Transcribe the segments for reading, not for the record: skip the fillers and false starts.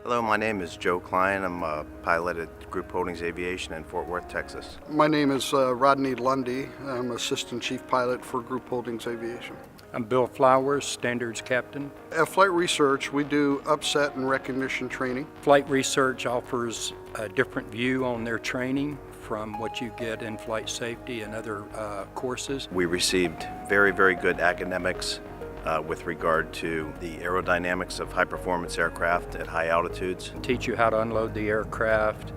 Hello, my name is Joe Klein. I'm a pilot at Group Holdings Aviation in Fort Worth, Texas. My name is Rodney Lundy. I'm Assistant Chief Pilot for Group Holdings Aviation. I'm Bill Flowers, Standards Captain. At Flight Research, we do upset and recognition training. Flight Research offers a different view on their training from what you get in flight safety and other courses. We received very good academics with regard to the aerodynamics of high-performance aircraft at high altitudes. Teach you how to unload the aircraft,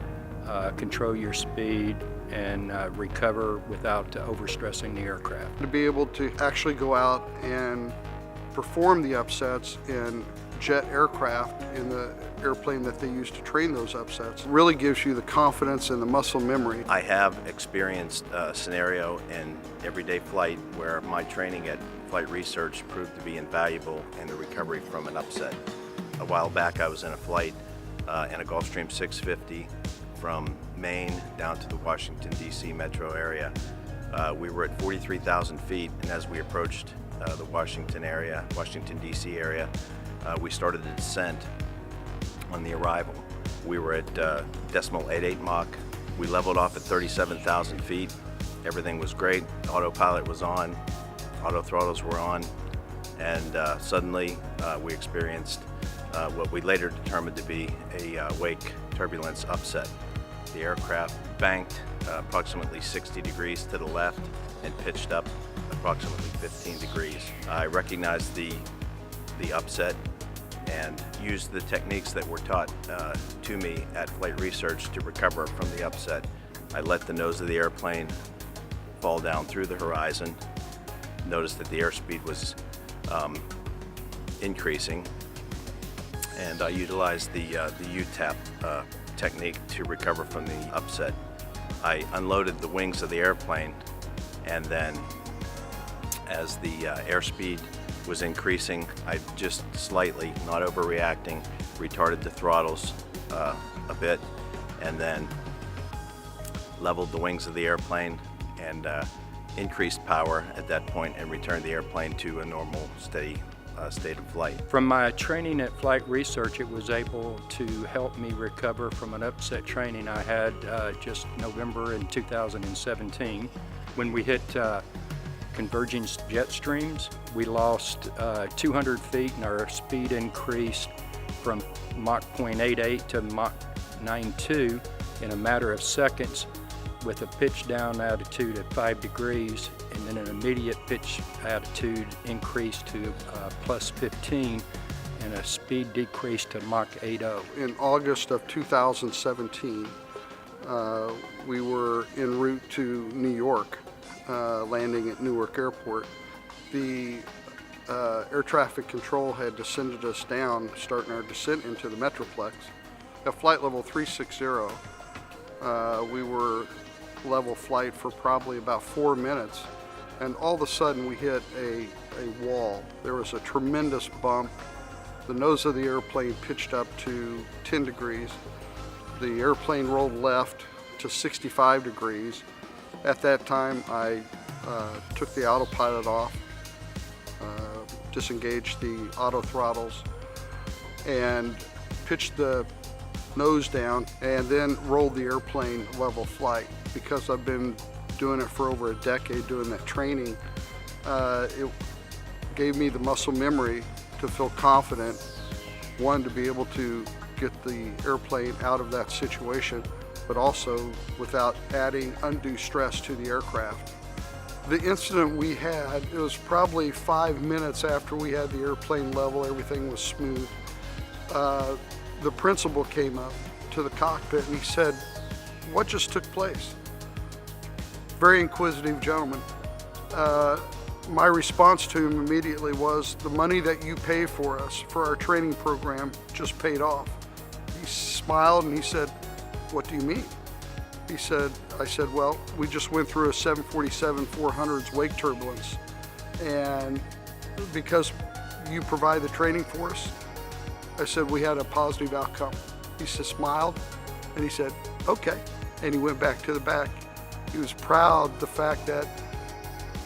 control your speed, and recover without overstressing the aircraft. To be able to actually go out and perform the upsets in jet aircraft in the airplane that they use to train those upsets really gives you the confidence and the muscle memory. I have experienced a scenario in everyday flight where my training at Flight Research proved to be invaluable in the recovery from an upset. A while back I was in a flight in a Gulfstream 650 from Maine down to the Washington, D.C. metro area. We were at 43,000 feet, and as we approached the Washington, D.C. area, we started the descent on the arrival. We were at decimal 88 Mach. We leveled off at 37,000 feet. Everything was great. Autopilot was on, auto throttles were on, and suddenly we experienced what we later determined to be a wake turbulence upset. The aircraft banked approximately 60 degrees to the left and pitched up approximately 15 degrees. I recognized the upset and used the techniques that were taught to me at Flight Research to recover from the upset. I let the nose of the airplane fall down through the horizon, noticed that the airspeed was increasing, and I utilized the U-tap technique to recover from the upset. I unloaded the wings of the airplane, and then as the airspeed was increasing, I just slightly, not overreacting, retarded the throttles a bit, and then leveled the wings of the airplane and increased power at that point and returned the airplane to a normal, steady state of flight. From my training at Flight Research, it was able to help me recover from an upset training I had just November in 2017. When we hit converging jet streams, we lost 200 feet and our speed increased from Mach 0.88 to Mach 9.2 in a matter of seconds, with a pitch down altitude at 5 degrees and then an immediate pitch altitude increase to plus 15 and a speed decrease to Mach 8.0. In August of 2017, we were en route to New York, landing at Newark Airport. The air traffic control had descended us down, starting our descent into the Metroplex. At flight level 360, we were level flight for probably about 4 minutes, and all of a sudden we hit a wall. There was a tremendous bump. The nose of the airplane pitched up to 10 degrees. The airplane rolled left to 65 degrees. At that time, I took the autopilot off, disengaged the auto throttles, and pitched the nose down, and then rolled the airplane level flight. Because I've been doing it for over a decade, doing that training, it gave me the muscle memory to feel confident, one, to be able to get the airplane out of that situation, but also without adding undue stress to the aircraft. The incident we had, it was probably 5 minutes after we had the airplane level, everything was smooth. The principal came up to the cockpit and he said, "What just took place?" Very inquisitive gentleman. My response to him immediately was, "The money that you pay for us for our training program just paid off." He smiled and he said, "What do you mean?" I said, "Well, we just went through a 747-400's wake turbulence, and because you provide the training for us," I said, "we had a positive outcome." He smiled and he said, "Okay," and he went back to the back. He was proud of the fact that,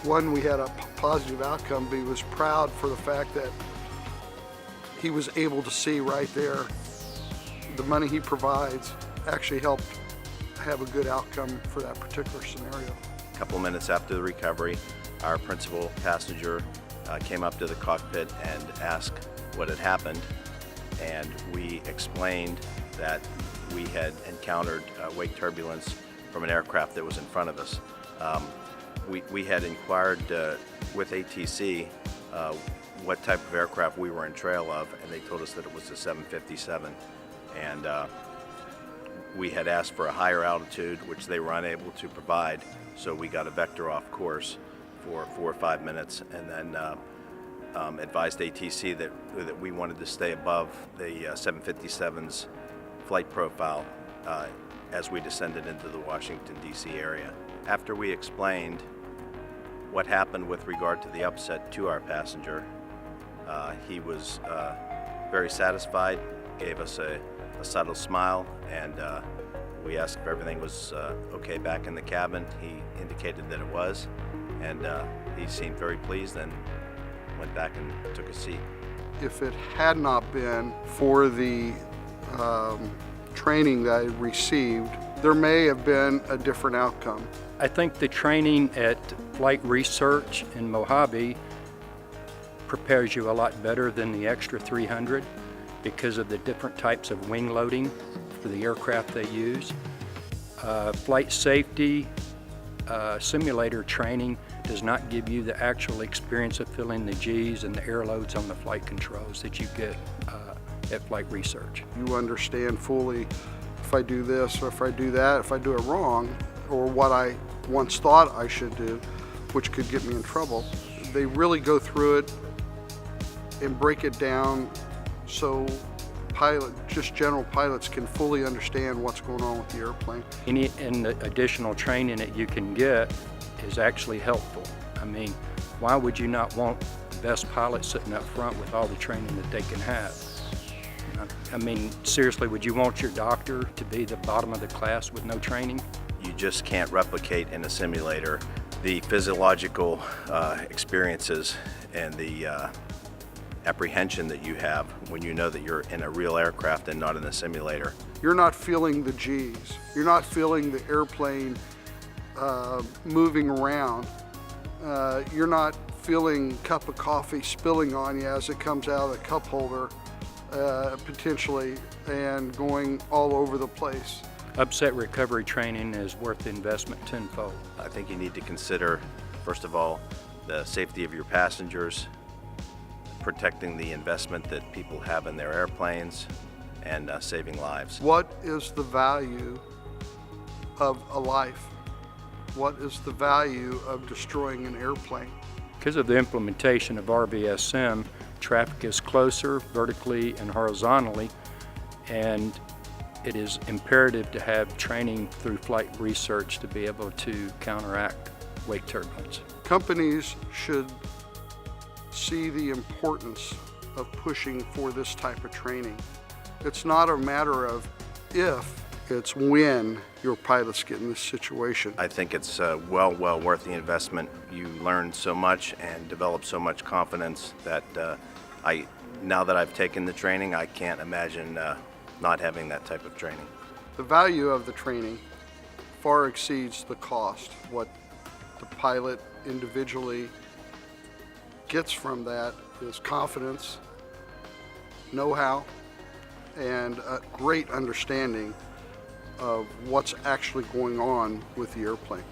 one, we had a positive outcome, but he was proud for the fact that he was able to see right there the money he provides actually helped have a good outcome for that particular scenario. A couple minutes after the recovery, our principal passenger came up to the cockpit and asked what had happened, and we explained that we had encountered wake turbulence from an aircraft that was in front of us. We had inquired with ATC what type of aircraft we were in trail of, and they told us that it was a 757. And we had asked for a higher altitude, which they were unable to provide, so we got a vector off course for 4 or 5 minutes, and then advised ATC that we wanted to stay above the 757's flight profile as we descended into the Washington, D.C. area. After we explained what happened with regard to the upset to our passenger, he was very satisfied, gave us a subtle smile, and we asked if everything was okay back in the cabin. He indicated that it was, and he seemed very pleased and went back and took a seat. If it had not been for the training that I received, there may have been a different outcome. I think the training at Flight Research in Mojave prepares you a lot better than the extra 300 because of the different types of wing loading for the aircraft they use. Flight safety simulator training does not give you the actual experience of feeling the G's and the air loads on the flight controls that you get at Flight Research. You understand fully if I do this or if I do that, if I do it wrong, or what I once thought I should do, which could get me in trouble. They really go through it and break it down so just general pilots can fully understand what's going on with the airplane. And the additional training that you can get is actually helpful. I mean, why would you not want the best pilot sitting up front with all the training that they can have? I mean, seriously, would you want your doctor to be the bottom of the class with no training? You just can't replicate in a simulator the physiological experiences and the apprehension that you have when you know that you're in a real aircraft and not in a simulator. You're not feeling the G's. You're not feeling the airplane moving around. You're not feeling a cup of coffee spilling on you as it comes out of the cup holder, potentially, and going all over the place. Upset recovery training is worth the investment tenfold. I think you need to consider, first of all, the safety of your passengers, protecting the investment that people have in their airplanes, and saving lives. What is the value of a life? What is the value of destroying an airplane? Because of the implementation of RVSM, traffic is closer vertically and horizontally, and it is imperative to have training through Flight Research to be able to counteract wake turbulence. Companies should see the importance of pushing for this type of training. It's not a matter of if, it's when your pilots get in this situation. I think it's well worth the investment. You learn so much and develop so much confidence that now that I've taken the training, I can't imagine not having that type of training. The value of the training far exceeds the cost. What the pilot individually gets from that is confidence, know-how, and a great understanding of what's actually going on with the airplane.